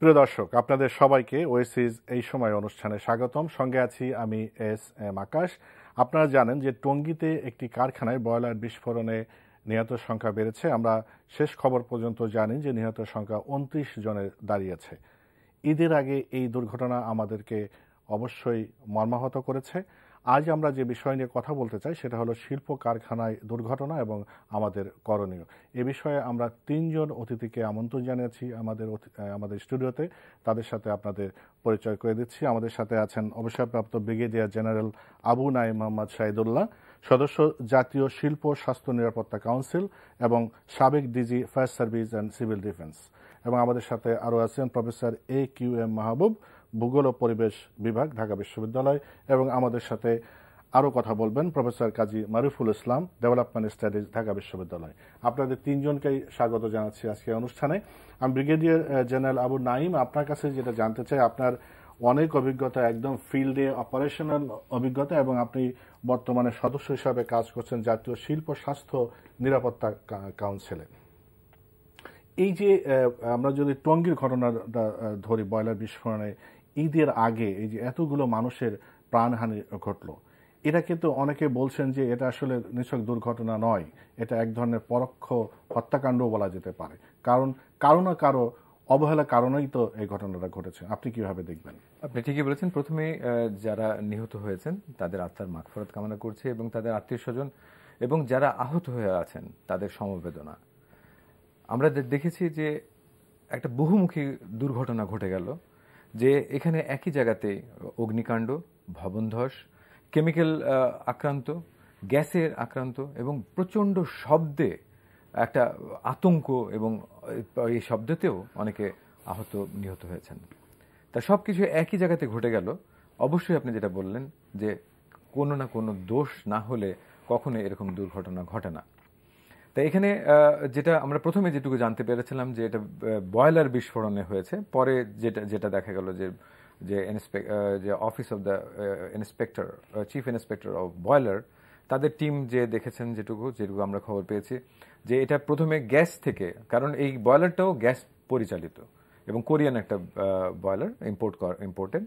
প্রিয় দর্শক, আপনাদের সবাইকে ওয়েসিস এই সময় অনুষ্ঠানে স্বাগতম। সঙ্গে আছি আমি এস আকাশ। আপনারা জানেন যে টঙ্গীতে একটি কারখানায় বয়লার বিস্ফোরণে নিহতের সংখ্যা বেড়েছে। আমরা শেষ খবর পর্যন্ত জানি যে নিহতের সংখ্যা 29 জনে দাঁড়িয়েছে। ঈদের আগে এই দুর্ঘটনা আমাদেরকে অবশ্যই মর্মাহত করেছে। আজ আমরা যে বিষয় নিয়ে কথা বলতে চাই সেটা হলো শিল্প কারখানায় দুর্ঘটনা এবং আমাদের করণীয়। এ বিষয়ে আমরা 3 জন অতিথিকে আমন্ত্রণ জানিয়েছি আমাদের স্টুডিওতে। তাদের সাথে আপনাদের পরিচয় করে দিচ্ছি। আমাদের সাথে আছেন অবসরপ্রাপ্ত ব্রিগেডিয়ার জেনারেল আবু নাঈম মোহাম্মদ শাহিদুল্লাহ, সদস্য জাতীয় শিল্প স্বাস্থ্য নিরাপত্তা কাউন্সিল এবং সাবেক DG fire service and civil defence. এবং আমাদের সাথে আরও আছেন প্রফেসর AQM মাহবুব, ভূগোল ও পরিবেশ বিভাগ, ঢাকা বিশ্ববিদ্যালয়। এবং আমাদের সাথে আরও কথা বলবেন প্রফেসর কাজী মারুফুল ইসলাম, ডেভেলপমেন্ট স্টাডিজ, ঢাকা বিশ্ববিদ্যালয়। আপনাদের 3 জনকেই স্বাগত জানাচ্ছি আজকের অনুষ্ঠানে। আমি ব্রিগেডিয়ার জেনারেল আবু নাঈম, আপনার কাছে যেটা জানতে চাই, আপনার অনেক অভিজ্ঞতা, একদম ফিল্ডে অপারেশনাল অভিজ্ঞতা, এবং আপনি বর্তমানে সদস্য হিসাবে কাজ করছেন জাতীয় শিল্প স্বাস্থ্য নিরাপত্তা কাউন্সিলে। এই যে আমরা যদি টঙ্গীর ঘটনাটা ধরি, বয়লার বিস্ফোরণে ঈদের আগে এই যে এতগুলো মানুষের প্রাণহানি ঘটলো, এটা কিন্তু অনেকে বলছেন যে এটা আসলে নিছক দুর্ঘটনা নয়, এটা এক ধরনের পরোক্ষ হত্যাকাণ্ডও বলা যেতে পারে। কারণ কারো না কারো অবহেলা কারণেই তো এই ঘটনাটা ঘটেছে। আপনি কিভাবে দেখবেন? আপনি ঠিকই বলেছেন। প্রথমে যারা নিহত হয়েছেন তাদের আত্মার মাগফিরাত কামনা করছে এবং তাদের আত্মীয় স্বজন এবং যারা আহত হয়ে আছেন তাদের সমবেদনা। আমরা দেখেছি যে একটা বহুমুখী দুর্ঘটনা ঘটে গেল, যে এখানে একই জায়গাতে অগ্নিকাণ্ড, ভবনধস, কেমিক্যাল আক্রান্ত, গ্যাসের আক্রান্ত এবং প্রচণ্ড শব্দে একটা আতঙ্ক, এবং এই শব্দতেও অনেকে আহত নিহত হয়েছেন। তা সব কিছু একই জায়গাতে ঘটে গেল। অবশ্যই আপনি যেটা বললেন যে কোনো না কোনো দোষ না হলে কখনো এরকম দুর্ঘটনা ঘটে না। তাই এখানে যেটা আমরা প্রথমে যেটুকু জানতে পেরেছিলাম যে এটা বয়লার বিস্ফোরণে হয়েছে, পরে যেটা দেখা গেল যে office of the inspector, chief inspector of boiler, তাদের টিম যে দেখেছেন, যেটুকু আমরা খবর পেয়েছি, যে এটা প্রথমে গ্যাস থেকে, কারণ এই বয়লারটাও গ্যাস পরিচালিত এবং কোরিয়ান একটা বয়লার, ইম্পোর্টেড,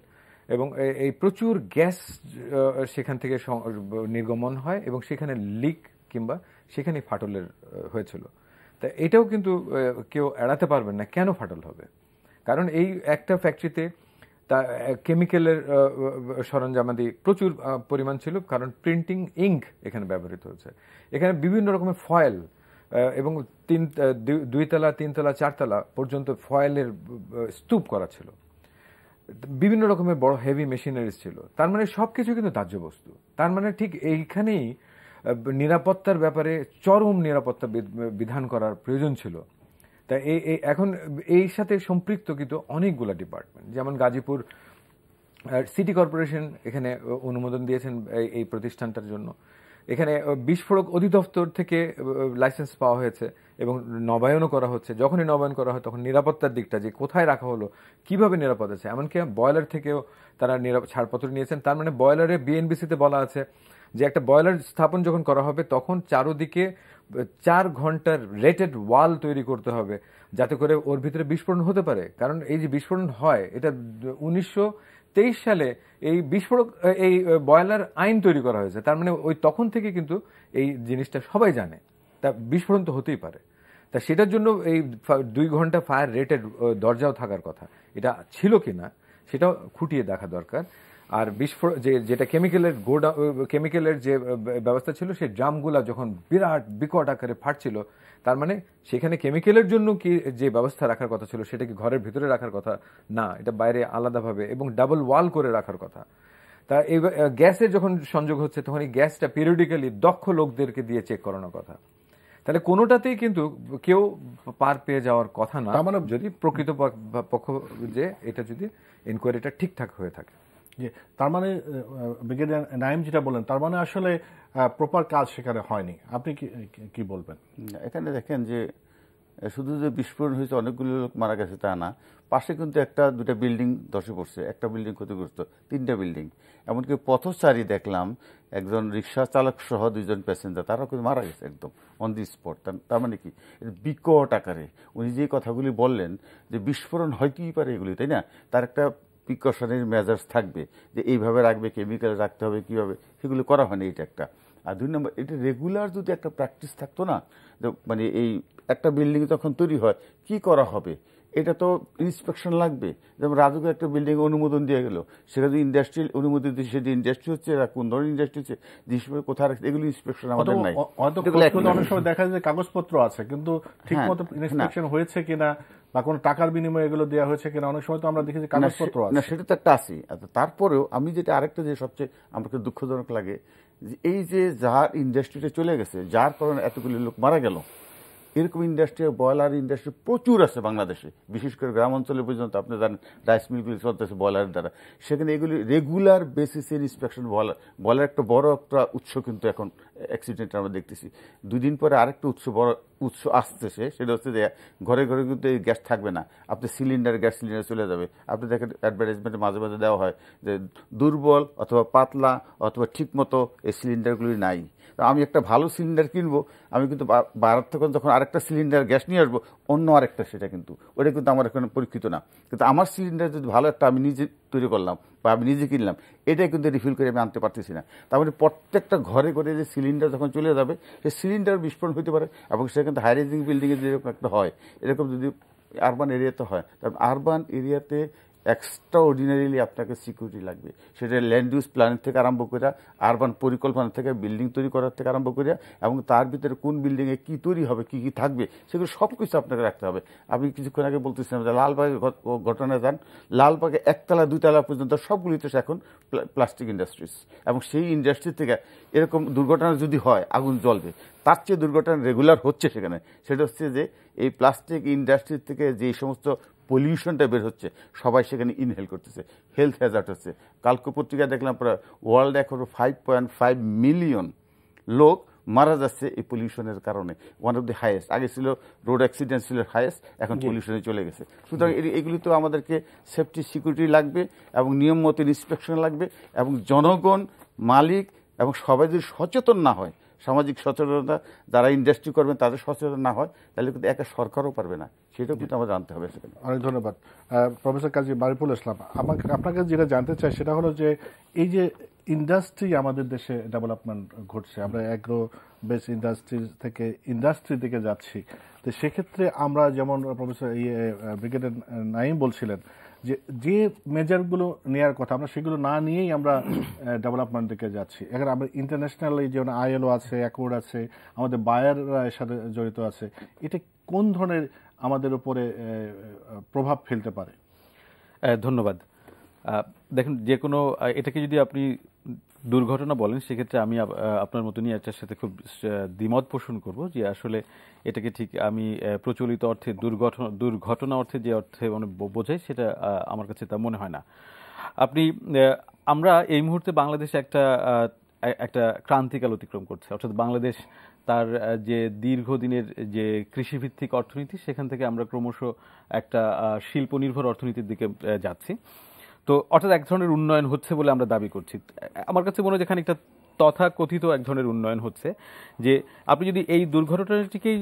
এবং এই প্রচুর গ্যাস সেখান থেকে নির্গমন হয় এবং সেখানে লিক কিংবা সেখানে ফাটলের হয়েছিল। তা এটাও কিন্তু কেউ এড়াতে পারবেন না কেন ফাটল হবে। কারণ এই একটা ফ্যাক্টরিতে তা কেমিক্যালের সরঞ্জামাদি প্রচুর পরিমাণ ছিল, কারণ প্রিন্টিং ইঙ্ক এখানে ব্যবহৃত হচ্ছে। এখানে বিভিন্ন রকমের ফয়েল এবং 2 তলা 3 তলা 4 তলা পর্যন্ত ফয়েলের স্তূপ করা ছিল। বিভিন্ন রকমের বড় হেভি মেশিনারিজ ছিল। তার মানে সবকিছু কিন্তু দাহ্য বস্তু। তার মানে ঠিক এইখানেই নিরাপত্তার ব্যাপারে চরম নিরাপত্তা বিধান করার প্রয়োজন ছিল। তাই এখন এই সাথে সম্পৃক্ত কিন্তু অনেকগুলো ডিপার্টমেন্ট, যেমন গাজীপুর সিটি কর্পোরেশন এখানে অনুমোদন দিয়েছেন এই প্রতিষ্ঠানটার জন্য। এখানে বিস্ফোরক অধিদপ্তর থেকে লাইসেন্স পাওয়া হয়েছে এবং নবায়নও করা হচ্ছে। যখনই নবায়ন করা হয় তখন নিরাপত্তার দিকটা যে কোথায় রাখা হলো, কিভাবে নিরাপদ আছে, এমনকি বয়লার থেকেও তারা ছাড়পত্র নিয়েছেন। তার মানে বয়লারে বিএনবিসিতে বলা আছে যে একটা বয়লার স্থাপন যখন করা হবে তখন চারোদিকে 4 ঘন্টার রেটেড ওয়াল তৈরি করতে হবে, যাতে করে ওর ভিতরে বিস্ফোরণ হতে পারে। কারণ এই যে বিস্ফোরণ হয়, এটা 1923 সালে এই বিস্ফোরক এই বয়লার আইন তৈরি করা হয়েছে। তার মানে ওই তখন থেকে কিন্তু এই জিনিসটা সবাই জানে, তা বিস্ফোরণ তো হতেই পারে। তা সেটার জন্য এই 2 ঘন্টা ফায়ার রেটেড দরজাও থাকার কথা, এটা ছিল কিনা সেটাও খুঁটিয়ে দেখা দরকার। আর বিস্ফোরণ যেটা কেমিক্যালের যে ব্যবস্থা ছিল, সেই ড্রামগুলা যখন বিরাট বিকট আকারে ফাটছিল, তার মানে সেখানে কেমিক্যালের জন্য কি যে ব্যবস্থা রাখার কথা ছিল সেটা কি ঘরের ভিতরে রাখার কথা না, এটা বাইরে আলাদাভাবে এবং ডাবল ওয়াল করে রাখার কথা। তা এই গ্যাসের যখন সংযোগ হচ্ছে তখন এই গ্যাসটা পিরিয়ডিক্যালি দক্ষ লোকদেরকে দিয়ে চেক করানোর কথা। তাহলে কোনোটাতেই কিন্তু কেউ পার পেয়ে যাওয়ার কথা না, মানে যদি প্রকৃত পক্ষ যে এটা যদি ইনকোয়ারিটা ঠিকঠাক হয়ে থাকে। তার মানে ব্রিগেডিয়ার নাঈম যেটা বলেন, তার মানে আসলে প্রপার কাজ সেখানে হয়নি। আপনি কি বলবেন? এখানে দেখেন যে শুধু যে বিস্ফোরণ হয়েছে অনেকগুলো লোক মারা গেছে তা না, পাশে কিন্তু একটা দুটা বিল্ডিং ধসে পড়ছে, একটা বিল্ডিং ক্ষতিগ্রস্ত, 3টা বিল্ডিং। এমনকি পথচারী দেখলাম একজন রিক্সা চালক সহ 2জন প্যাসেঞ্জার, তারাও কিন্তু মারা গেছে একদম অন দি স্পট। তার মানে কি, বিকট আকারে উনি যে কথাগুলি বললেন যে বিস্ফোরণ হইতেই পারে এগুলি, তাই না? তার একটা প্রিকশনের মেজার্স থাকবে যে এইভাবে রাখবে, কেমিক্যাল রাখতে হবে, কিভাবে, সেগুলো করা হয়নি। এটা একটা। আর 2 নম্বর, এটা রেগুলার যদি একটা প্র্যাকটিস থাকতো না, মানে এই একটা বিল্ডিং যখন তৈরি হয় কি করা হবে, এটা তো ইন্সপেকশন লাগবে। যেমন রাজুকে একটা বিল্ডিং অনুমোদন দিয়ে গেল, সেটা যদি ইন্ডাস্ট্রিয়াল অনুমোদন দিয়ে, সেটা ইন্ডাস্ট্রি হচ্ছে, কোন ধরনের ইন্ডাস্ট্রি হচ্ছে, কোথায় রাখছে, এগুলো ইন্সপেকশন আমাদের নাই। অনেক সময় দেখা যায় যে কাগজপত্র আছে কিন্তু ঠিক মতো ইন্সপেকশন হয়েছে কিনা বা কোনো টাকার বিনিময়ে এগুলো দেওয়া হয়েছে কিনা, অনেক সময় তো আমরা দেখি যে কাগজপত্র আছে না, সেটা তো একটা আছে। তারপরেও আমি যেটা আরেকটা যে সবচেয়ে আমাকে দুঃখজনক লাগে, যে এই যে যার ইন্ডাস্ট্রিতে চলে গেছে, যার কারণে এতগুলো লোক মারা গেল, এরকম ইন্ডাস্ট্রি, বয়লার ইন্ডাস্ট্রি প্রচুর আছে বাংলাদেশে, বিশেষ করে গ্রাম অঞ্চলে পর্যন্ত। আপনি জানেন রাইস মিলগুলি চলতেছে বয়লারের দ্বারা, সেখানে এগুলি রেগুলার বেসিসের ইন্সপেকশন। বয়লার একটা বড় একটা উৎস কিন্তু এখন অ্যাক্সিডেন্ট আমরা দেখতেছি। 2 দিন পরে আরেকটা বড় উৎস আসতেছে, সেটা হচ্ছে যে ঘরে ঘরে কিন্তু এই গ্যাস থাকবে না, আপনি গ্যাস সিলিন্ডার চলে যাবে। আপনি দেখেন অ্যাডভার্টাইজমেন্টে মাঝে মাঝে দেওয়া হয় যে দুর্বল অথবা পাতলা অথবা ঠিক মতো এই সিলিন্ডারগুলি নাই। আমি একটা ভালো সিলিন্ডার কিনবো, আমি কিন্তু বাইরে থেকে যখন আরেকটা সিলিন্ডার গ্যাস নিয়ে আসবো, অন্য আরেকটা, সেটা কিন্তু ওটা কিন্তু আমার এখানে পরীক্ষিত না। কিন্তু আমার সিলিন্ডার যদি ভালো একটা আমি নিজে তৈরি করলাম বা আমি নিজে কিনলাম, এটাই কিন্তু রিফিল করে আমি আনতে পারতেছি না। তার মানে প্রত্যেকটা ঘরে ঘরে যে সিলিন্ডার যখন চলে যাবে, সেই সিলিন্ডার বিস্ফোরণ হতে পারে। এবং সেটা কিন্তু হাই রাইজিং বিল্ডিংয়ে যেরকম একটা হয়, এরকম যদি আরবান এরিয়াতে হয়, কারণ আরবান এরিয়াতে এক্সট্রা অর্ডিনারিলি আপনাকে সিকিউরিটি লাগবে। সেটা ল্যান্ড ইউজ প্ল্যান থেকে আরম্ভ করে, আরবান পরিকল্পনা থেকে, বিল্ডিং তৈরি করার থেকে আরম্ভ করে, এবং তার ভিতরে কোন বিল্ডিংয়ে কী তৈরি হবে, কী কী থাকবে, সেগুলো সব কিছু আপনাকে রাখতে হবে। আমি কিছুক্ষণ আগে বলতেছিলাম যে লালবাগের ঘটনায় যান, লালবাগে 1 তলা 2 তলা পর্যন্ত সবগুলিতে এখন প্লাস্টিক ইন্ডাস্ট্রিজ, এবং সেই ইন্ডাস্ট্রি থেকে এরকম দুর্ঘটনা যদি হয়, আগুন জ্বলবে। তার চেয়ে দুর্ঘটনা রেগুলার হচ্ছে সেখানে, সেটা হচ্ছে যে এই প্লাস্টিক ইন্ডাস্ট্রি থেকে যে সমস্ত পলিউশনটা বের হচ্ছে, সবাই সেখানে ইনহেল করতেছে, হেলথ হ্যাজার্ড হচ্ছে। কালকে পত্রিকায় দেখলাম প্রায় ওয়ার্ল্ড এখন 5.5 মিলিয়ন লোক মারা যাচ্ছে এই পলিউশনের কারণে। ওয়ান অফ দি হাইয়েস্ট, আগে ছিল রোড অ্যাক্সিডেন্ট ছিল হাইয়েস্ট, এখন পলিউশনে চলে গেছে। সুতরাং এগুলি তো আমাদেরকে সেফটি সিকিউরিটি লাগবে, এবং নিয়ম মতো ইন্সপেকশন লাগবে, এবং জনগণ, মালিক এবং সবাই যদি সচেতন না হয়, সামাজিক সচেতনতা, যারা ইন্ডাস্ট্রি করবেন তাদের সচেতন না হয়, তাহলে কিন্তু একা সরকারও পারবে না। সেটাও কিন্তু আমাদের জানতে হবে সেখানে। অনেক ধন্যবাদ প্রফেসর কাজী মারিফুল ইসলাম। আপনাকে যেটা জানতে চাই সেটা হলো যে এই যে ইন্ডাস্ট্রি আমাদের দেশে ডেভেলপমেন্ট ঘটছে, আমরা অ্যাগ্রো বেস ইন্ডাস্ট্রি থেকে ইন্ডাস্ট্রির দিকে যাচ্ছি, তো সেক্ষেত্রে আমরা যেমন প্রফেসর ব্রিগেডিয়ার নাঈম বলছিলেন যে মেজারগুলো নেওয়ার কথা, আমরা সেগুলো না নিয়েই আমরা ডেভেলপমেন্ট দিকে যাচ্ছি। এখানে আমরা ইন্টারন্যাশনালি যেমন আইএলও আছে, অ্যাকর্ড আছে, আমাদের বায়াররা এর সাথে জড়িত আছে, এটা কোন ধরনের আমাদের উপরে প্রভাব ফেলতে পারে? ধন্যবাদ। দেখুন, যে কোনো এটাকে যদি আপনি দুর্ঘটনা বলেন, সেক্ষেত্রে আমি আপনার মতনই এটার সাথে খুব দ্বিমত পোষণ করব যে আসলে এটাকে ঠিক আমি প্রচলিত অর্থে দুর্ঘটনা অর্থে যে অর্থে মানে বোঝাই, সেটা আমার কাছে তা মনে হয় না। আমরা এই মুহূর্তে বাংলাদেশে একটা ক্রান্তিকাল অতিক্রম করছে, অর্থাৎ বাংলাদেশ তার যে দীর্ঘদিনের যে কৃষিভিত্তিক অর্থনীতি, সেখান থেকে আমরা ক্রমশ একটা শিল্প নির্ভর অর্থনীতির দিকে যাচ্ছি। তো অর্থাৎ এক ধরনের উন্নয়ন হচ্ছে বলে আমরা দাবি করছি। আমার কাছে মনে হয় যেখানে একটা তথাকথিত এক ধরনের উন্নয়ন হচ্ছে, যে আপনি যদি এই দুর্ঘটনাটিকেই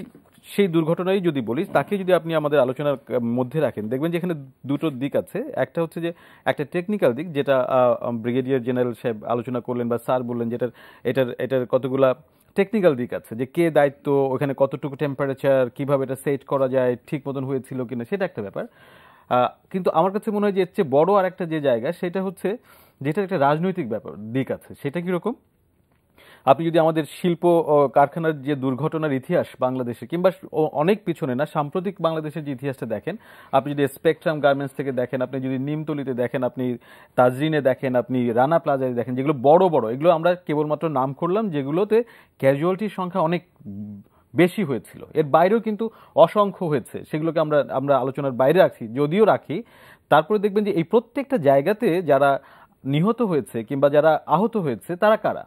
সেই দুর্ঘটনাই যদি বলি, তাকে যদি আপনি আমাদের আলোচনার মধ্যে রাখেন, দেখবেন যে এখানে দুটো দিক আছে। একটা হচ্ছে যে একটা টেকনিক্যাল দিক, যেটা ব্রিগেডিয়ার জেনারেল সাহেব আলোচনা করলেন বা স্যার বললেন, এটার কতগুলা টেকনিক্যাল দিক আছে, যে কে দায়িত্ব, ওখানে কতটুকু টেম্পারেচার, কিভাবে এটা সেট করা যায়, ঠিক মতন হয়েছিল কিনা, সেটা একটা ব্যাপার। কিন্তু আমার কাছে মনে হয় যে এর চেয়ে বড় আরেকটা যে জায়গা, সেটা হচ্ছে যেটার একটা রাজনৈতিক ব্যাপার দিক আছে। সেটা কিরকম? আপনি যদি আমাদের শিল্প কারখানার যে দুর্ঘটনার ইতিহাস বাংলাদেশে, কিংবা অনেক পিছনে না, সাম্প্রতিক বাংলাদেশের যে ইতিহাসটা দেখেন, আপনি যদি স্পেকট্রাম গার্মেন্টস থেকে দেখেন, আপনি যদি নিমতলিতে দেখেন, আপনি তাজরিনে দেখেন, আপনি রানা প্লাজায় দেখেন, যেগুলো বড় বড়, এগুলো আমরা কেবলমাত্র নাম করলাম, যেগুলোতে ক্যাজুয়ালিটির সংখ্যা অনেক বেশি হয়েছিল। এর বাইরেও কিন্তু অসংখ্য হয়েছে, সেগুলোকে আমরা আলোচনার বাইরে রাখি, যদিও রাখি। তারপরে দেখবেন যে এই প্রত্যেকটা জায়গাতে যারা নিহত হয়েছে কিংবা যারা আহত হয়েছে, তারা কারা?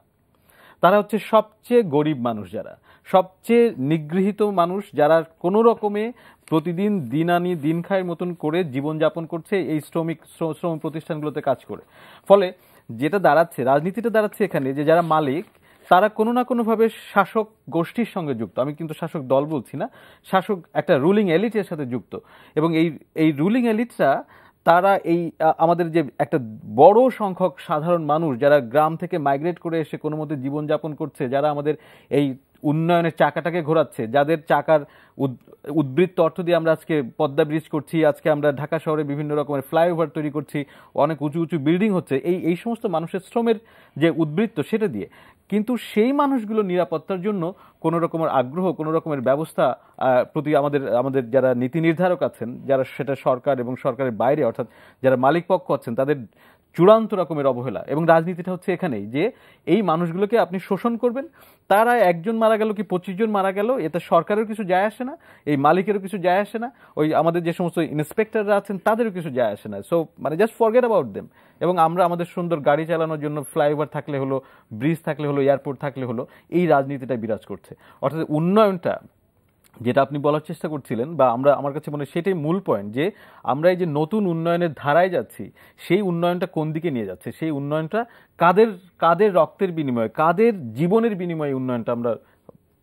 তারা হচ্ছে সবচেয়ে গরিব মানুষ, যারা সবচেয়ে নিগৃহীত মানুষ, যারা কোনো রকমে প্রতিদিন দিন আনি দিন খায়ের মতন করে জীবনযাপন করছে এই শ্রম প্রতিষ্ঠানগুলোতে কাজ করে। ফলে যেটা দাঁড়াচ্ছে, রাজনীতিটা দাঁড়াচ্ছে এখানে যে যারা মালিক তারা কোনো না কোনোভাবে শাসক গোষ্ঠীর সঙ্গে যুক্ত। আমি কিন্তু শাসক দল বলছি না, শাসক একটা রুলিং এলিটের সাথে যুক্ত। এবং এই রুলিং এলিটরা তারা এই আমাদের যে একটা বড় সংখ্যক সাধারণ মানুষ যারা গ্রাম থেকে মাইগ্রেট করে এসে কোনো মতে জীবনযাপন করছে, যারা আমাদের এই উন্নয়নের চাকাটাকে ঘোরাচ্ছে, যাদের চাকার উদ্বৃত্ত অর্থ দিয়ে আমরা আজকে পদ্মা ব্রিজ করছি, আজকে আমরা ঢাকা শহরে বিভিন্ন রকমের ফ্লাইওভার তৈরি করছি, অনেক উঁচু উঁচু বিল্ডিং হচ্ছে, এই সমস্ত মানুষের শ্রমের যে উদ্বৃত্ত সেটা দিয়ে। কিন্তু সেই মানুষগুলো নিরাপত্তার জন্য কোনো রকমের আগ্রহ, কোনো রকমের ব্যবস্থা প্রতি আমাদের যারা নীতি নির্ধারক আছেন, যারা সেটা সরকার এবং সরকারের বাইরে অর্থাৎ যারা মালিক পক্ষ আছেন, তাদের চূড়ান্ত রকমের অবহেলা। এবং রাজনীতিটা হচ্ছে এখানেই যে এই মানুষগুলোকে আপনি শোষণ করবেন, তারা একজন মারা গেল কি 25 জন মারা গেল, এতে সরকারের কিছু যায় আসে না, এই মালিকেরও কিছু যায় আসে না, ওই আমাদের যে সমস্ত ইন্সপেক্টররা আছেন তাদেরও কিছু যায় আসে না। সো মানে জাস্ট ফরগেট অ্যাবাউট দেম। এবং আমরা আমাদের সুন্দর গাড়ি চালানোর জন্য ফ্লাইওভার থাকলে হলো, ব্রিজ থাকলে হলো, এয়ারপোর্ট থাকলে হলো, এই রাজনীতিটা বিরাজ করছে। অর্থাৎ উন্নয়নটা যেটা আপনি বলার চেষ্টা করছিলেন, বা আমার কাছে মনে হয় সেটাই মূল পয়েন্ট, যে আমরা এই যে নতুন উন্নয়নের ধারায় যাচ্ছি, সেই উন্নয়নটা কোন দিকে নিয়ে যাচ্ছে, সেই উন্নয়নটা কাদের রক্তের বিনিময়ে, কাদের জীবনের বিনিময়ে উন্নয়নটা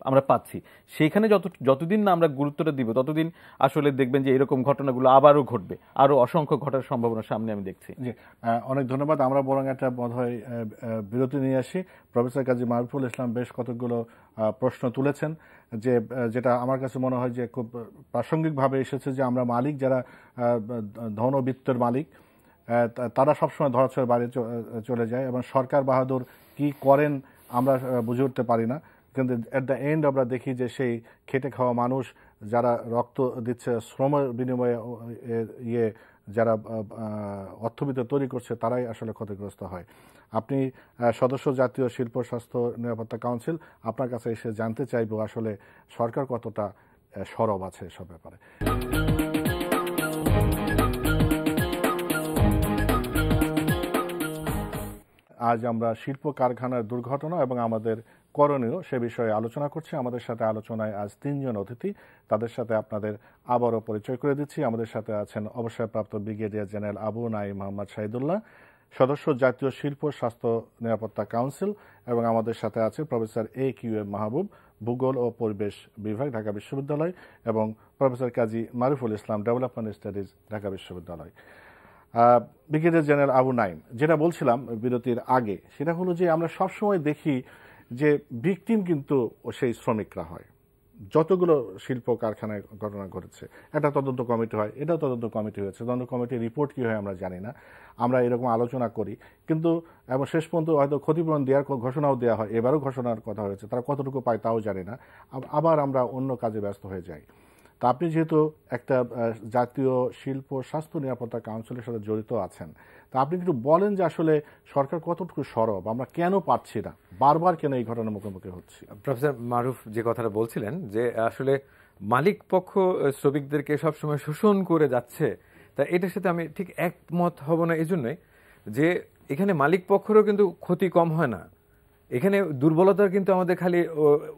আমরা পাচ্ছি, সেইখানে যতদিন না আমরা গুরুত্বটা দিব ততদিন আসলে দেখবেন যে এরকম ঘটনাগুলো আবারও ঘটবে, আরো অসংখ্য ঘটার সম্ভাবনা সামনে আমি দেখছি। জি, অনেক ধন্যবাদ। আমরা বরং একটা বোধহয় বিরতি নিয়ে আসি। প্রফেসর কাজী মারুফুল ইসলাম বেশ কতগুলো প্রশ্ন তুলেছেন, যেটা আমার কাছে মনে হয় যে খুব প্রাসঙ্গিকভাবে এসেছে, যে আমরা মালিক, যারা ধন ও বিত্তের মালিক, তারা সবসময় ধরাছোঁয়ার বাইরে চলে যায়, এবং সরকার বাহাদুর কি করেন আমরা বুঝে উঠতে পারি না। কিন্তু অ্যাট দ্য এন্ড আমরা দেখি যে সেই খেটে খাওয়া মানুষ, যারা রক্ত দিচ্ছে শ্রমের বিনিময়ে, যারা অর্থবিত্ত তৈরি করছে, তারাই আসলে ক্ষতিগ্রস্ত হয়। আপনি সদস্য জাতীয় শিল্প স্বাস্থ্য নিরাপত্তা কাউন্সিল, আপনার কাছে এসে জানতে চাইব আসলে সরকার কতটা সরব আছে এসব ব্যাপারে। আজ আমরা শিল্প কারখানার দুর্ঘটনা এবং আমাদের করণীয় সে বিষয়ে আলোচনা করছি। আমাদের সাথে আলোচনায় আজ 3 জন অতিথি, তাদের সাথে আপনাদের আবারও পরিচয় করে দিচ্ছি। আমাদের সাথে আছেন অবসরপ্রাপ্ত ব্রিগেডিয়ার জেনারেল আবু নাঈম মোহাম্মদ শাহিদুল্লাহ, সদস্য জাতীয় শিল্প স্বাস্থ্য নিরাপত্তা কাউন্সিল, এবং আমাদের সাথে আছে প্রফেসর AQM মাহবুব, ভূগোল ও পরিবেশ বিভাগ, ঢাকা বিশ্ববিদ্যালয়, এবং প্রফেসর কাজী মারুফুল ইসলাম, ডেভেলপমেন্ট স্টাডিজ, ঢাকা বিশ্ববিদ্যালয়। ব্রিগেডিয়ার জেনারেল আবু নাঈম, যেটা বলছিলাম বিরতির আগে, সেটা হলো যে আমরা সবসময় দেখি যে ভিকটিম কিন্তু সেই শ্রমিকরা হয়। যতগুলো শিল্প কারখানায় ঘটনা ঘটেছে, একটা তদন্ত কমিটি হয়, এটাও তদন্ত কমিটি হয়েছে, তদন্ত কমিটির রিপোর্ট কী হয় আমরা জানি না, আমরা এরকম আলোচনা করি, কিন্তু এবং শেষ পর্যন্ত হয়তো ক্ষতিপূরণ দেওয়ার ঘোষণাও দেওয়া হয়, এবারও ঘোষণার কথা হয়েছে, তারা কতটুকু পায় তাও জানি না, আবার আমরা অন্য কাজে ব্যস্ত হয়ে যাই। তা আপনি যেহেতু একটা জাতীয় শিল্প স্বাস্থ্য নিরাপত্তা কাউন্সিলের সাথে জড়িত আছেন, তা আপনি একটু বলেন যে আসলে সরকার কতটুকু সরব, আমরা কেন পারছি না, বারবার কেন এই ঘটনার মুখোমুখি হচ্ছি? প্রফেসর মারুফ যে কথাটা বলছিলেন যে আসলে মালিক পক্ষ শ্রমিকদেরকে সবসময় শোষণ করে যাচ্ছে, তা এটার সাথে আমি ঠিক একমত হব না। এই জন্যই যে এখানে মালিক পক্ষেরও কিন্তু ক্ষতি কম হয় না, এখানে দুর্বলতার কিন্তু আমাদের খালি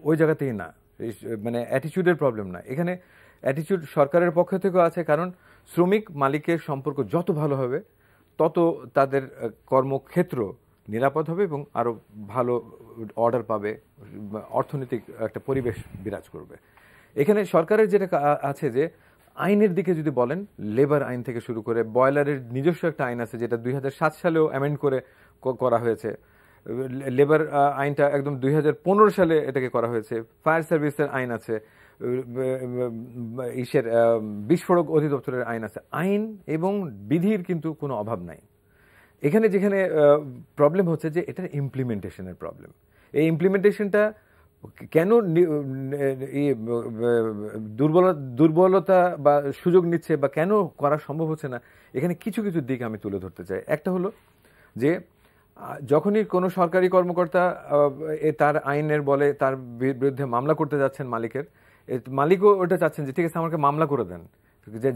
ওই জায়গাতেই না, মানে অ্যাটিটিউডের প্রবলেম না, এখানে অ্যাটিটিউড সরকারের পক্ষ থেকেও আছে। কারণ শ্রমিক মালিকের সম্পর্ক যত ভালো হবে তত তাদের কর্মক্ষেত্র নিরাপদ হবে এবং আরও ভালো অর্ডার পাবে, অর্থনৈতিক একটা পরিবেশ বিরাজ করবে। এখানে সরকারের যেটা আছে যে আইনের দিকে যদি বলেন, লেবার আইন থেকে শুরু করে বয়লারের নিজস্ব একটা আইন আছে যেটা 2007 সালেও অ্যামেন্ড করে করা হয়েছে, লেবার আইনটা একদম 2015 সালে এটাকে করা হয়েছে, ফায়ার সার্ভিসের আইন আছে, বিস্ফোরক অধিদপ্তরের আইন আছে, আইন এবং বিধির কিন্তু কোনো অভাব নাই। এখানে যেখানে প্রবলেম হচ্ছে যে এটার ইমপ্লিমেন্টেশনের প্রবলেম। এই ইমপ্লিমেন্টেশনটা কেন দুর্বলতা বা সুযোগ নিচ্ছে বা কেন করা সম্ভব হচ্ছে না, এখানে কিছু কিছু দিক আমি তুলে ধরতে চাই। একটা হলো যে যখনই কোনো সরকারি কর্মকর্তা তার আইনের বলে তার বিরুদ্ধে মামলা করতে যাচ্ছেন, মালিকও ওটা চাচ্ছেন যে ঠিক আছে আমাকে মামলা করে দেন,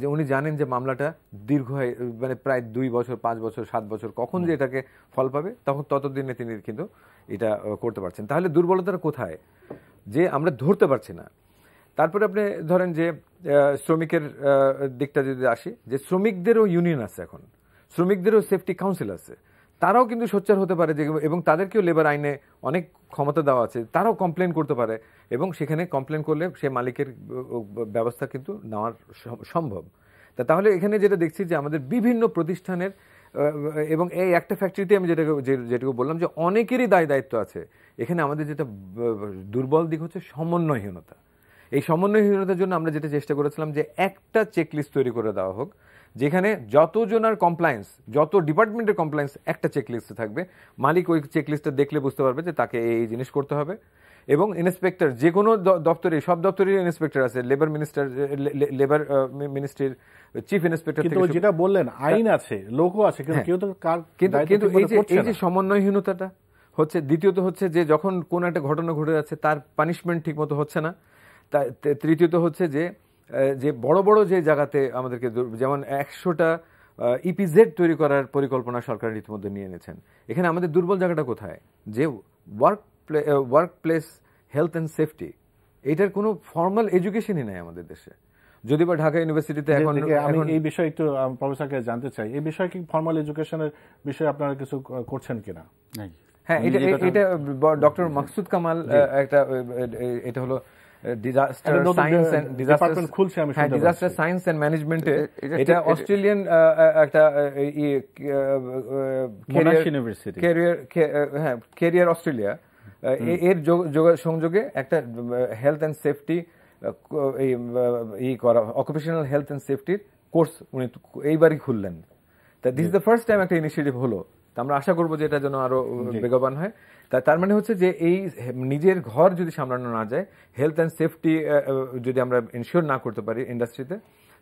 যে উনি জানেন যে মামলাটা দীর্ঘ হয়, মানে প্রায় 2 বছর 5 বছর 7 বছর কখন যে এটাকে ফল পাবে তখন ততদিনে তিনি কিন্তু এটা করতে পারছেন। তাহলে দুর্বলতাটা কোথায়? যে আমরা ধরতে পারছি না। তারপরে আপনি ধরেন যে শ্রমিকের দিকটা যদি আসি, যে শ্রমিকদেরও ইউনিয়ন আছে, এখন শ্রমিকদেরও সেফটি কাউন্সিল আছে, তারাও কিন্তু সোচ্চার হতে পারে যে, এবং তাদেরকেও লেবার আইনে অনেক ক্ষমতা দেওয়া আছে, তারাও কমপ্লেন করতে পারে এবং সেখানে কমপ্লেন করলে সে মালিকের ব্যবস্থা কিন্তু নেওয়ার সম্ভব। তাহলে এখানে যেটা দেখছি যে আমাদের বিভিন্ন প্রতিষ্ঠানের এবং এই একটা ফ্যাক্টরিতে আমি যেটুকু বললাম যে অনেকেরই দায়িত্ব আছে। এখানে আমাদের যেটা দুর্বল দিক হচ্ছে সমন্বয়হীনতা। এই সমন্বয়হীনতার জন্য আমরা যেটা চেষ্টা করেছিলাম যে একটা চেকলিস্ট তৈরি করে দেওয়া হোক, যেখানে যতজনের কমপ্লায়েন্স, যত ডিপার্টমেন্টের কমপ্লায়েন্স একটা চেকলিস্টে থাকবে। মালিক ওই চেকলিস্টটা দেখলে বুঝতে পারবে যে তাকে এই জিনিস করতে হবে। এবং ইন্সপেক্টর, যে কোনো দপ্তরে, সব দপ্তরের ইন্সপেক্টর আছে, লেবার মিনিস্ট্রির চিফ ইন্সপেক্টর। কিন্তু যেটা বললেন আইন আছে, লোকও আছে, কিন্তু কেউ তো কিন্তু এই যে সমন্বয়হীনতাটা হচ্ছে। দ্বিতীয়ত হচ্ছে যে যখন কোন একটা ঘটনা ঘটে যাচ্ছে তার পানিশমেন্ট ঠিক মতো হচ্ছে না। তৃতীয়ত হচ্ছে যে বড় বড় যে জায়গাতে আমাদেরকে, যেমন 100টা ইপিজেড তৈরি করার পরিকল্পনা সরকার ইতিমধ্যে নিয়ে এনেছেন। এখানে আমাদের দুর্বল জায়গাটা কোথায়? যে work place health and safety, এটার কোনো ফর্মাল এডুকেশনই নাই আমাদের দেশে। যদি বা ঢাকা ইউনিভার্সিটিতে এখন আমি এই বিষয়ে একটু প্রফেসরকে জানতে চাই, এই বিষয়ে কি ফর্মাল এডুকেশনের বিষয়ে আপনারা কিছু করছেন কিনা? হ্যাঁ, এটা ডক্টর মাকসুদ কামাল একটা, এটা হলো ডিজাস্টার সায়েন্স এন্ড ম্যানেজমেন্টে, এটা অস্ট্রেলিয়ান একটা ক্যারিয়ার অস্ট্রেলিয়া, এর সংযোগে একটা health and safety occupational health and সেফটির কোর্স উনি এইবারই খুললেন। তা this is the first time একটা ইনিশিয়েটিভ হলো। আমরা আশা করবো যে এটা যেন আরো বেগবান হয়। তার মানে হচ্ছে যে এই নিজের ঘর যদি সামলানো না যায়, হেলথ অ্যান্ড সেফটি যদি আমরা ইনশিওর না করতে পারি ইন্ডাস্ট্রিতে,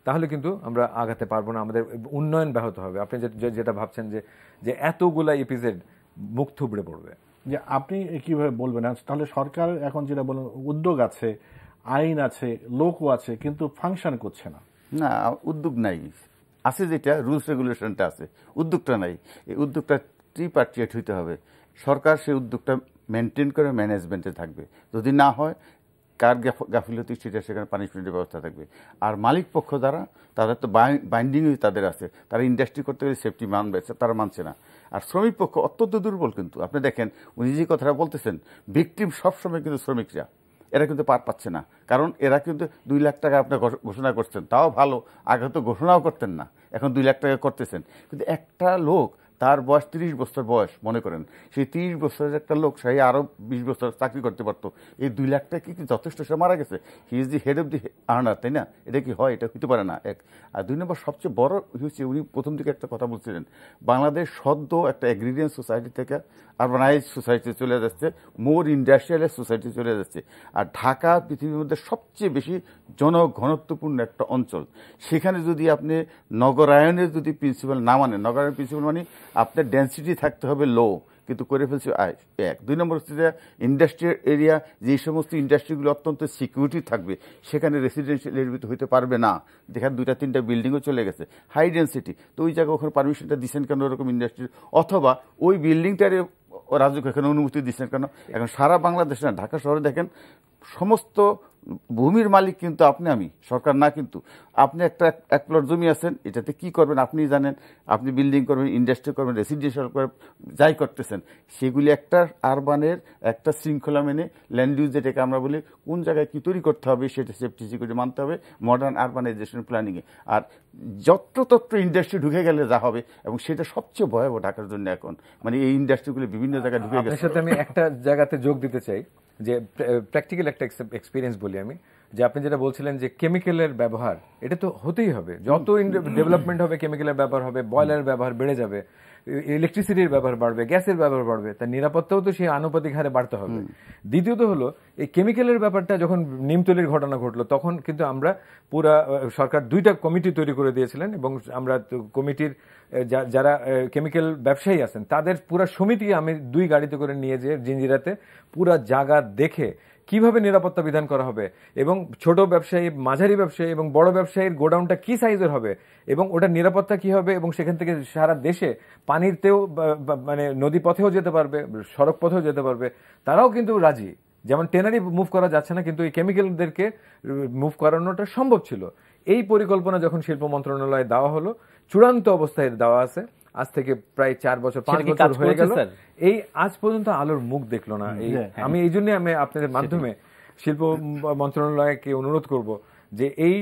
তাহলে কিন্তু আমরা আগাতে পারবো না, আমাদের উন্নয়ন ব্যাহত হবে। আপনি যেটা ভাবছেন যে এতগুলা ইপিজেড মুখ থুবড়ে পড়বে, যে আপনি কিভাবে বলবেন? তাহলে সরকার এখন যেটা বলেন, উদ্যোগ আছে, আইন আছে, লোকও আছে, কিন্তু ফাংশন করছে না। না, উদ্যোগ নাই, আছে যেটা রুলস রেগুলেশনটা আছে, উদ্যোগটা নাই। এই উদ্যোগটা ট্রিপার্টিয়েট হইতে হবে। সরকার সেই উদ্যোগটা মেনটেন করে ম্যানেজমেন্টে থাকবে। যদি না হয়, কার গাফিলতি সেটা সেখানে পানিশমেন্টের ব্যবস্থা থাকবে। আর মালিক পক্ষ দ্বারা তাদের তো বাইন্ডিংই তাদের আছে, তারা ইন্ডাস্ট্রি করতে গেলে সেফটি মানবে, তারা মানছে না। আর শ্রমিক পক্ষ অত্যন্ত দুর্বল। কিন্তু আপনি দেখেন, উনি যে কথাটা বলতেছেন, ভিকটিম সবসময় কিন্তু শ্রমিকরা, এরা কিন্তু পার পাচ্ছে না। কারণ এরা কিন্তু 2 লাখ টাকা আপনি ঘোষণা করছেন, তাও ভালো, আগে তো ঘোষণাও করতেন না, এখন 2 লাখ টাকা করতেছেন। কিন্তু একটা লোক, তার বয়স 30 বছর বয়স, মনে করেন সেই 30 বছরের একটা লোক, সেই আরো 20 বছর চাকরি করতে পারতো। এই 2 লাখ টাকা কি যথেষ্ট? সে মারা গেছে, he is the head of the earner, তাই না? এটা কি হয়? এটা হইতে পারে না। এক। আর 2 নম্বর সবচেয়ে বড় হচ্ছে, উনি প্রথম দিকে একটা কথা বলছিলেন, বাংলাদেশ সদ্য একটা এগ্রিডিয়েন্ট সোসাইটি থেকে আরবানাইজ সোসাইটি চলে যাচ্ছে, মোর ইন্ডাস্ট্রিয়াল সোসাইটি চলে যাচ্ছে। আর ঢাকা পৃথিবীর মধ্যে সবচেয়ে বেশি জনঘনত্বপূর্ণ একটা অঞ্চল। সেখানে যদি আপনি নগরায়নের যদি প্রিন্সিপাল না মানেন, নগরায়নের প্রিন্সিপাল মানে আপনার ডেন্সিটি থাকতে হবে লো, কিন্তু করে ফেলছে 1। 2 নম্বর হচ্ছে যে ইন্ডাস্ট্রিয়াল এরিয়া, যে সমস্ত ইন্ডাস্ট্রিগুলো অত্যন্ত সিকিউরিটি থাকবে, সেখানে রেসিডেন্সিয়াল এরিয়া হইতে পারবে না, যেখানে 2-3টা বিল্ডিংও চলে গেছে, হাই ডেন্সিটি। তো ওই জায়গায় ওখানে পারমিশনটা দিচ্ছেন কেন ওরকম ইন্ডাস্ট্রি? অথবা ওই বিল্ডিংটারে রাজুক এখানে অনুমতি দিচ্ছেন কেন? এখন সারা বাংলাদেশে না, ঢাকা শহরে দেখেন, সমস্ত ভূমির মালিক কিন্তু আপনি, আমি, সরকার না। কিন্তু আপনি একটা 1 প্লট জমি আছেন, এটাতে কি করবেন আপনি জানেন। আপনি বিল্ডিং করবেন, ইন্ডাস্ট্রি করবেন, রেসিডেন্সিয়াল করবেন, যাই করতেছেন, সেগুলি একটা আরবানের একটা শৃঙ্খলা মেনে, ল্যান্ড ইউজ যেটাকে আমরা বলি, কোন জায়গায় কি তৈরি করতে হবে সেটা সেফটি সিকিউরিটি মানতে হবে মডার্ন আরবানাইজেশন প্ল্যানিংয়ে। আর যত্রতত্র ইন্ডাস্ট্রি ঢুকে গেলে যা হবে, এবং সেটা সবচেয়ে ভয়াবহ ঢাকার জন্য এখন, মানে এই ইন্ডাস্ট্রিগুলো বিভিন্ন জায়গায় ঢুকে গেছে। আপনার সাথে আমি একটা জায়গাতে যোগ দিতে চাই, যে প্র্যাকটিক্যাল একটা এক্সপিরিয়েন্স বলি আমি, যে আপনি যেটা বলছিলেন যে কেমিক্যালের ব্যবহার, এটা তো হতেই হবে। যত ডেভেলপমেন্ট হবে, কেমিক্যালের ব্যবহার হবে, বয়লারের ব্যবহার বেড়ে যাবে, ইলেকট্রিসিটির ব্যবহার বাড়বে, গ্যাসের ব্যবহার বাড়বে, তার নিরাপত্তাও তো সেই আনুপাতিক হারে বাড়তে হবে। দ্বিতীয়ত হলো, এই কেমিক্যালের ব্যাপারটা যখন নিমতলির ঘটনা ঘটলো, তখন কিন্তু আমরা পুরা সরকার 2টা কমিটি তৈরি করে দিয়েছিলেন, এবং আমরা কমিটির যারা কেমিক্যাল ব্যবসায়ী আছেন তাদের পুরা সমিতি আমি 2 গাড়িতে করে নিয়ে যেয়ে জিঞ্জিরাতে পুরা জায়গা দেখে কিভাবে নিরাপত্তা বিধান করা হবে, এবং ছোট ব্যবসায়ী, মাঝারি ব্যবসায়ী এবং বড় ব্যবসায়ীর গোডাউনটা কি সাইজের হবে, এবং ওটার নিরাপত্তা কি হবে, এবং সেখান থেকে সারা দেশে পানিতেও, মানে নদী পথেও যেতে পারবে, সড়ক পথেও যেতে পারবে, তারাও কিন্তু রাজি যেমন টেনারি মুভ করা যাচ্ছে না, কিন্তু এই কেমিক্যালদেরকে মুভ করানোটা সম্ভব ছিল। এই পরিকল্পনা যখন শিল্প মন্ত্রণালয়ে দেওয়া হলো, চূড়ান্ত অবস্থায় দেওয়া আছে, আজ থেকে প্রায় 4 বছর 5 বছর হয়ে গেল, এই আজ পর্যন্ত আলোর মুখ দেখলো না। আমি এই জন্য আমি আপনাদের মাধ্যমে শিল্প মন্ত্রণালয়কে অনুরোধ করব যে এই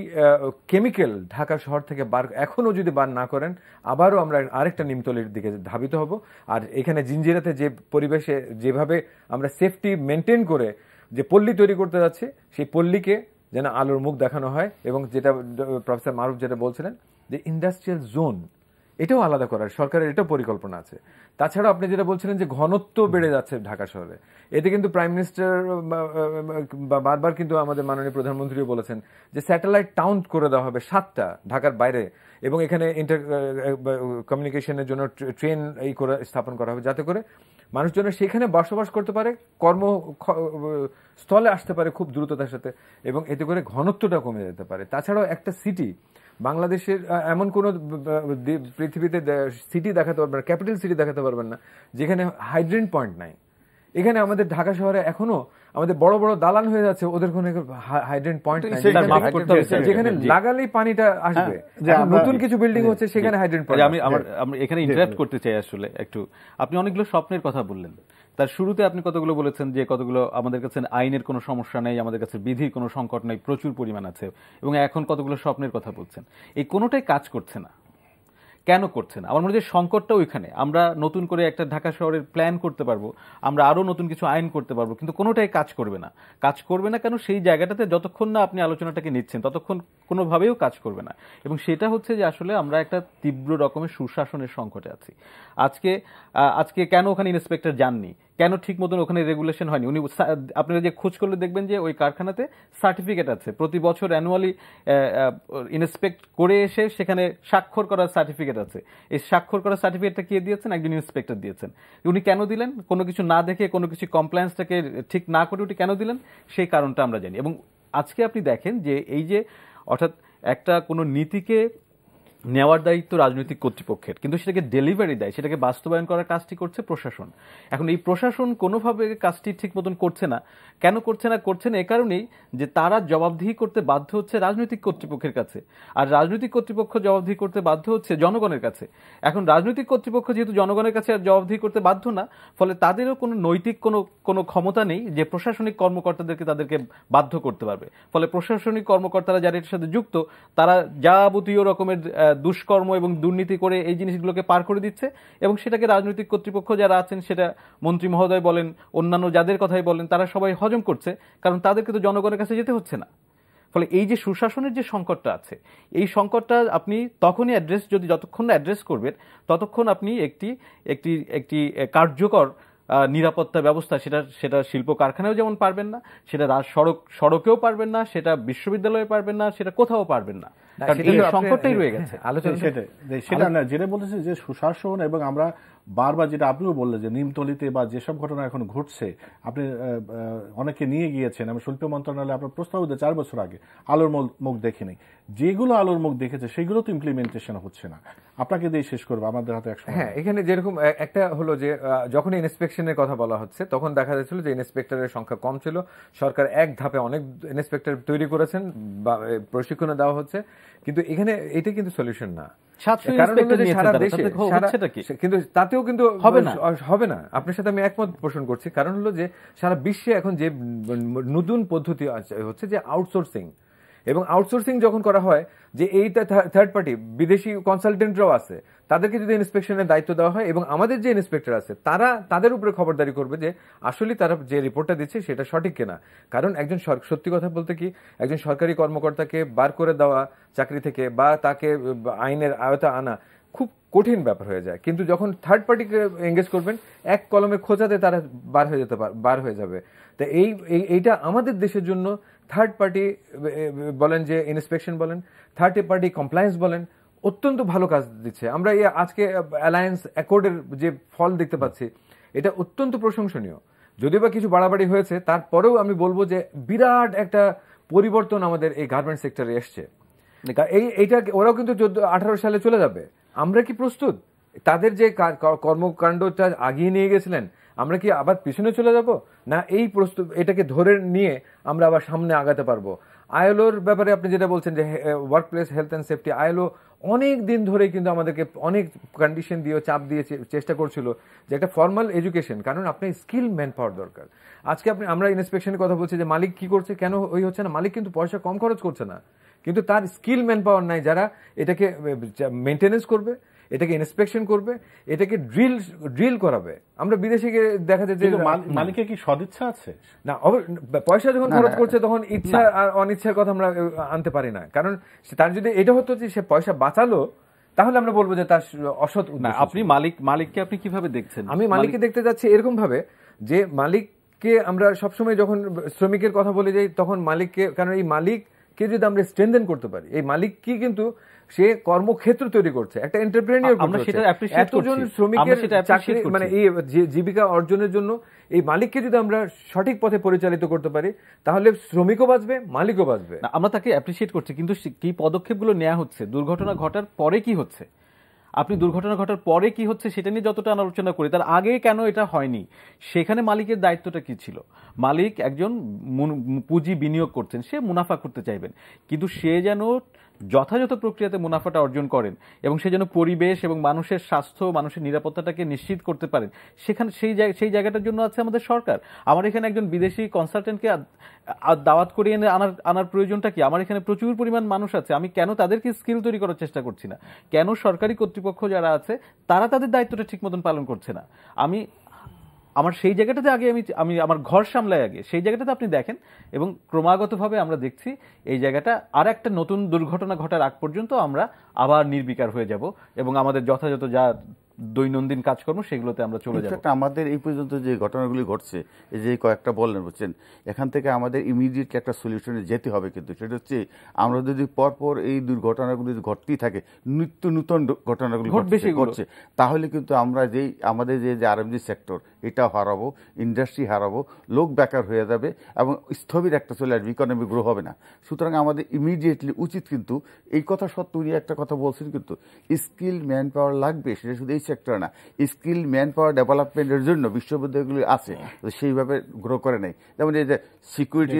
কেমিক্যাল ঢাকা শহর থেকে এখনো যদি বার না করেন, আবারও আমরা আরেকটা নিমতলির দিকে ধাবিত হব। আর এখানে জিঞ্জিরাতে যে পরিবেশে যেভাবে আমরা সেফটি মেনটেন করে যে পল্লী তৈরি করতে যাচ্ছি, সেই পল্লীকে যেন আলোর মুখ দেখানো হয়। এবং যেটা প্রফেসর মারুফ যেটা বলছিলেন যে ইন্ডাস্ট্রিয়াল জোন, এটাও আলাদা করার সরকারের এটাও পরিকল্পনা আছে। তাছাড়া আপনি যেটা বলছিলেন যে ঘনত্ব বেড়ে যাচ্ছে ঢাকা শহরে, এতে কিন্তু প্রাইম মিনিস্টার বারবার কিন্তু আমাদের মাননীয় প্রধানমন্ত্রীও বলেছেন যে স্যাটেলাইট টাউন করে দেওয়া হবে 7টা ঢাকার বাইরে, এবং এখানে ইন্টার কমিউনিকেশনের জন্য ট্রেন স্থাপন করা হবে, যাতে করে মানুষজন সেখানে বসবাস করতে পারে, কর্মস্থলে আসতে পারে খুব দ্রুততার সাথে, এবং এতে করে ঘনত্বটা কমে যেতে পারে। তাছাড়াও একটা সিটি, বাংলাদেশের এমন কোন পৃথিবীতে সিটি দেখাতে পারবেন না, ক্যাপিটাল সিটি দেখাতে পারবেন না যেখানে হাইড্রেন পয়েন্ট নাই। এখানে আমাদের ঢাকা শহরে এখনো আমাদের বড় বড় দালান হয়ে যাচ্ছে, ওদের কোনো হাইড্রেন পয়েন্ট নাই যেখানে লাগালেই পানিটা আসবে। নতুন কিছু বিল্ডিং হচ্ছে, সেখানে হাইড্রেন পয়েন্ট। আমি এখানে ইন্টারাপ্ট করতে চাই আসলে একটু। আপনি অনেকগুলো স্বপ্নের কথা বললেন, তার শুরুতে আপনি কতগুলো বলেছেন যে কতগুলো আমাদের কাছে আইনের কোনো সমস্যা নেই, আমাদের কাছে বিধির কোনো সংকট নেই, প্রচুর পরিমাণ আছে, এবং এখন কতগুলো স্বপ্নের কথা বলছেন। এই কোনোটাই কাজ করছে না। কেন করছে না? আমার মনে হয় সংকটটা ওইখানে। আমরা নতুন করে একটা ঢাকা শহরের প্ল্যান করতে পারবো, আমরা আরো নতুন কিছু আইন করতে পারবো, কিন্তু কোনোটাই কাজ করবে না। কাজ করবে না কেন? সেই জায়গাটাতে যতক্ষণ না আপনি আলোচনাটাকে নিচ্ছেন ততক্ষণ কোনোভাবেও কাজ করবে না। এবং সেটা হচ্ছে যে আসলে আমরা একটা তীব্র রকমের সুশাসনের সংকটে আছি। আজকে কেন ওখানে ইন্সপেক্টর যাননি, কেন ঠিক মতন ওখানে রেগুলেশন হয়নি? উনি আপনারা যে খোঁজ করলে দেখবেন যে ওই কারখানাতে সার্টিফিকেট আছে, প্রতি বছর অ্যানুয়ালি ইন্সপেক্ট করে এসে সেখানে স্বাক্ষর করার সার্টিফিকেট আছে। এই স্বাক্ষর করার সার্টিফিকেটটা কে দিয়েছেন? একজন ইন্সপেক্টর দিয়েছেন। উনি কেন দিলেন? কোনো কিছু না দেখে, কোনো কিছু কমপ্লায়েন্সটাকে ঠিক না করে উনি কেন দিলেন, সেই কারণটা আমরা জানি। এবং আজকে আপনি দেখেন যে এই যে অর্থাৎ একটা কোনো নীতিকে নেওয়ার দায়িত্ব রাজনৈতিক কর্তৃপক্ষের, কিন্তু সেটাকে ডেলিভারি দেয়, সেটাকে বাস্তবায়ন করার কাজটি করছে প্রশাসন। এখন এই প্রশাসন কোনোভাবে কাজটি ঠিক মতন করছে না। কেন করছে না? করছে না এ কারণেই যে তারা জবাবদিহি করতে বাধ্য হচ্ছে রাজনৈতিক কর্তৃপক্ষের কাছে, আর রাজনৈতিক কর্তৃপক্ষ জবাবদিহি করতে বাধ্য হচ্ছে জনগণের কাছে। এখন রাজনৈতিক কর্তৃপক্ষ যেহেতু জনগণের কাছে আর জবাবদিহি করতে বাধ্য না, ফলে তাদেরও কোনো নৈতিক কোনো ক্ষমতা নেই যে প্রশাসনিক কর্মকর্তাদেরকে তাদেরকে বাধ্য করতে পারবে। ফলে প্রশাসনিক কর্মকর্তারা যারা এর সাথে যুক্ত, তারা যাবতীয় রকমের দুষ্কর্ম এবং দুর্নীতি করে এই জিনিসগুলোকে পার করে দিচ্ছে, এবং সেটাকে রাজনৈতিক কর্তৃপক্ষ যারা আছেন, সেটা মন্ত্রী মহোদয় বলেন, অন্যান্য যাদের কথাই বলেন, তারা সবাই হজম করছে, কারণ তাদেরকে তো জনগণের কাছে যেতে হচ্ছে না। ফলে এই যে সুশাসনের যে সংকটটা আছে, এই সংকটটা আপনি তখনই যতক্ষণ না অ্যাড্রেস করবেন, ততক্ষণ আপনি একটি কার্যকর নিরাপত্তা ব্যবস্থা সেটা শিল্প কারখানায়ও যেমন পারবেন না, সেটা সড়কেও পারবেন না, সেটা বিশ্ববিদ্যালয়ে পারবেন না, সেটা কোথাও পারবেন না। সংকটটাই রয়ে গেছে। সেটা না, যেটা বলেছে যে সুশাসন, এবং আমরা বারবার যেটা আপনিও বললেন যে নিমতলিতে বা যেসব ঘটনা এখন ঘটছে, আপনি অনেকে নিয়ে গিয়েছেন, আমি শিল্প মন্ত্রণালয়ে আপনার প্রস্তাব দিতে 4 বছর আগে, আলোর মুখ দেখিনি। যেগুলো আলোর মুখ দেখেছে সেগুলো তো ইমপ্লিমেন্টেশন হচ্ছে না। আপনাকে দিয়ে শেষ করবো, আমাদের হাতে একসময়। হ্যাঁ, এখানে যেরকম একটা হলো যে যখন ইন্সপেকশনের কথা বলা হচ্ছে, তখন দেখা যাচ্ছিল যে ইন্সপেক্টরের সংখ্যা কম ছিল। সরকার এক ধাপে অনেক ইন্সপেক্টর তৈরি করেছেন বা প্রশিক্ষণে দেওয়া হচ্ছে, কিন্তু এখানে এটা কিন্তু সলিউশন না। কিন্তু তাতেও কিন্তু হবে না। আপনার সাথে আমি একমত পোষণ করছি। কারণ হলো যে সারা বিশ্বে এখন যে নতুন পদ্ধতি হচ্ছে যে আউটসোর্সিং, এবং আউটসোর্সিং যখন করা হয়, যে এইটা থার্ড পার্টি বিদেশি কনসালটেন্টরাও আছে, তাদেরকে যদি ইন্সপেকশনের দায়িত্ব দেওয়া হয়, এবং আমাদের যে ইন্সপেক্টর আছে তাদের উপরে খবরদারি করবে যে আসলে তারা যে রিপোর্টটা দিচ্ছে সেটা সঠিক কিনা। কারণ একজন সত্যি কথা বলতে কি, একজন সরকারি কর্মকর্তাকে বার করে দেওয়া চাকরি থেকে বা তাকে আইনের আওতায় আনা খুব কঠিন ব্যাপার হয়ে যায়। কিন্তু যখন থার্ড পার্টিকে এঙ্গেজ করবেন, এক কলমে খোঁজাতে তারা বার হয়ে যাবে। তো এইটা আমাদের দেশের জন্য থার্ড পার্টি বলেন, যে ইন্সপেকশন বলেন, থার্ড পার্টি কমপ্লায়েন্স বলেন, অত্যন্ত ভালো কাজ দিচ্ছে। আমরা আজকে অ্যালায়েন্স অ্যাকর্ডের যে ফল দেখতে পাচ্ছি, এটা অত্যন্ত প্রশংসনীয়। যদিও বা কিছু বাড়াবাড়ি হয়েছে, তারপরেও আমি বলবো যে বিরাট একটা পরিবর্তন আমাদের এই গার্মেন্ট সেক্টরে এসছে। এইটা ওরাও কিন্তু 18 সালে চলে যাবে। আমরা কি প্রস্তুত? তাদের যে কর্মকাণ্ডটা আগিয়ে নিয়ে গেছিলেন, আমরা কি আবার পিছনে চলে যাব, না এই এটাকে ধরে নিয়ে আমরা আবার সামনে আগাতে পারবো? আইএলওর ব্যাপারে আপনি যেটা বলছেন যে work place health and safety, ILO অনেক দিন ধরে কিন্তু আমাদেরকে অনেক কন্ডিশন দিয়ে চাপ দিয়ে চেষ্টা করছিল যে একটা ফর্মাল এডুকেশন, কারণ আপনার স্কিল ম্যান পাওয়ার দরকার। আজকে আমরা ইন্সপেকশনের কথা বলছি যে মালিক কি করছে, কেন হচ্ছে না? মালিক কিন্তু পয়সা কম খরচ করছে না, কিন্তু তার স্কিল ম্যান পাওয়ার নাই যারা এটাকে মেনটেনেন্স করবে, এটাকে ইন্সপেকশন করবে, এটাকে ড্রিল করাবে। আমরা বিদেশে গিয়ে দেখা যায় যে মালিকের কি সদিচ্ছা আছে না, পয়সা যখন খরচ করছে তখন ইচ্ছা আর অনিচ্ছার কথা আমরা আনতে পারি না। কারণ তার যদি এটা হতো যে সে পয়সা বাঁচালো, তাহলে আমরা বলবো যে তার অসৎ উদ্দেশ্য। আপনি মালিককে আপনি কিভাবে দেখছেন? আমি মালিককে দেখতে যাচ্ছি এরকম ভাবে যে মালিককে আমরা সবসময় যখন শ্রমিকের কথা বলে যাই তখন মালিককে, কারণ এই মালিককে যদি আমরা স্ট্রেনথেন করতে পারি, এই মালিক কি কিন্তু সে কর্মক্ষেত্র তৈরি করছে, একটা এন্টারপ্রেনিয়র করছে। এতজন শ্রমিকের চাকরি মানে এই জীবিকা অর্জনের জন্য এই মালিককে যদি আমরা সঠিক পথে পরিচালিত করতে পারি, তাহলে শ্রমিকও বাঁচবে, মালিকও বাঁচবে। আমরা তাকে অ্যাপ্রিসিয়েট করছি, কিন্তু কি পদক্ষেপগুলো নেওয়া হচ্ছে, দুর্ঘটনা ঘটার পরে কি হচ্ছে, আপনি দুর্ঘটনা ঘটার পরে কি হচ্ছে সেটা নিয়ে যতটা আলোচনা করি, তার আগে কেন এটা হয়নি, সেখানে মালিকের দায়িত্বটা কি ছিল? মালিক একজন পুঁজি বিনিয়োগ করছেন, সে মুনাফা করতে চাইবেন, কিন্তু সে যেন যথাযথ প্রক্রিয়াতে মুনাফাটা অর্জন করেন এবং সে যেন পরিবেশ এবং মানুষের স্বাস্থ্য, মানুষের নিরাপত্তাটাকে নিশ্চিত করতে পারেন, সেখানে সেই জায়গাটার জন্য আছে আমাদের সরকার। আমার এখানে একজন বিদেশি কনসালটেন্টকে দাওয়াত করিয়ে আনার প্রয়োজনটা কি? আমার এখানে প্রচুর পরিমাণ মানুষ আছে, আমি কেন তাদেরকে স্কিল তৈরি করার চেষ্টা করছি না? কেন সরকারি কর্তৃপক্ষ যারা আছে তারা তাদের দায়িত্বটা ঠিক মতন পালন করছে না? আমার সেই জায়গাটাতে আগে আমি আমার ঘর সামলাই আগে সেই জায়গাটাতে আপনি দেখেন, এবং ক্রমাগতভাবে আমরা দেখছি এই জায়গাটা আর একটা নতুন দুর্ঘটনা ঘটার আগ পর্যন্ত আমরা আবার নির্বিকার হয়ে যাব এবং আমাদের যথাযথ যা দৈনন্দিন কাজকর্ম সেগুলোতে আমরা চলে যাব। আমাদের এই পর্যন্ত যে ঘটনাগুলি ঘটছে, এই যে কয়েকটা বললেন বুঝছেন, এখান থেকে আমাদের ইমিডিয়েটলি একটা সলিউশনে যেতে হবে। কিন্তু সেটা হচ্ছে আমরা যদি পরপর এই দুর্ঘটনাগুলি ঘটতেই থাকে, নিত্য নূতন ঘটনাগুলি ঘটছে, তাহলে কিন্তু আমরা আমাদের যে আরএমজি সেক্টর এটা হারাবো, ইন্ডাস্ট্রি হারাবো, লোক বেকার হয়ে যাবে এবং স্থবির একটা চলে আসবে, ইকোনমি গ্রো হবে না। সুতরাং আমাদের ইমিডিয়েটলি উচিত কিন্তু এই কথা সত্য, উনি একটা কথা বলছেন, কিন্তু স্কিল ম্যান পাওয়ার লাগবে। সেটা শুধু এই সেক্টর না, স্কিল ম্যান পাওয়ার ডেভেলপমেন্টের জন্য বিশ্ববিদ্যালয়গুলি আছে, সেইভাবে গ্রো করে নাই। যেমন এই যে security,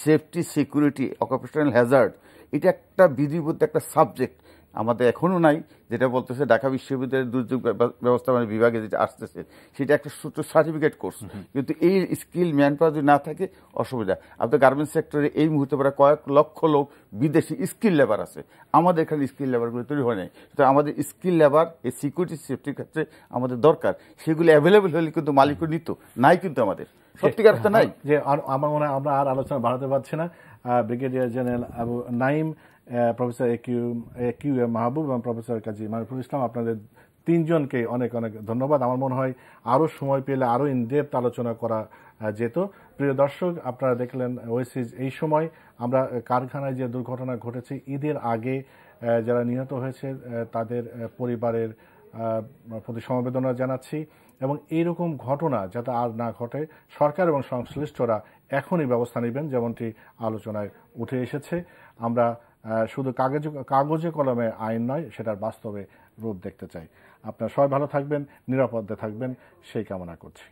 safety, security, occupational Hazard, এটা একটা বিধিবদ্ধ একটা সাবজেক্ট আমাদের এখনো নাই, যেটা বলতেছে ঢাকা বিশ্ববিদ্যালয়ের দুর্যোগ ব্যবস্থাপনা বিভাগে যেটা আসতেছে, সেটা একটা ছোট সার্টিফিকেট কোর্স। কিন্তু এই স্কিল ম্যান পাওয়ার যদি না থাকে অসুবিধা। আপনার গার্মেন্টস সেক্টরে এই মুহূর্তে প্রায় কয়েক লক্ষ লোক বিদেশি স্কিল লেবার আছে, আমাদের এখানে স্কিল লেবারগুলো তৈরি হয় নাই। তো আমাদের স্কিল লেবার এই সিকিউরিটি সেফটির ক্ষেত্রে আমাদের দরকার, সেগুলো অ্যাভেলেবেল হলে কিন্তু মালিকও নিত, নাই কিন্তু আমাদের সত্যিকার তো নাই। যে আমার মনে হয় আমরা আর আলোচনা বাড়াতে পারছি না। Brigadier general Abu Naim, professor Q M Mahbub এবং প্রফেসর কাজী মারিফুল ইসলাম, আপনাদের তিনজনকে অনেক অনেক ধন্যবাদ। আমার মনে হয় আরও সময় পেলে আরও ইনডেপথ আলোচনা করা যেত। প্রিয় দর্শক, আপনারা দেখলেন ওয়েসিজ এই সময়। আমরা কারখানায় যে দুর্ঘটনা ঘটেছে ঈদের আগে যারা নিহত হয়েছে তাদের পরিবারের প্রতি সমবেদনা জানাচ্ছি, এবং এইরকম ঘটনা যাতে আর না ঘটে সরকার এবং সংশ্লিষ্টরা এখনই ব্যবস্থা নেবেন, যেমনটি আলোচনায় উঠে এসেছে। আমরা শুধু কাগজে কলমে আইন নয়, সেটার বাস্তবে রূপ দেখতে চাই। আপনারা সবাই ভালো থাকবেন, নিরাপদে থাকবেন, সেই কামনা করছি।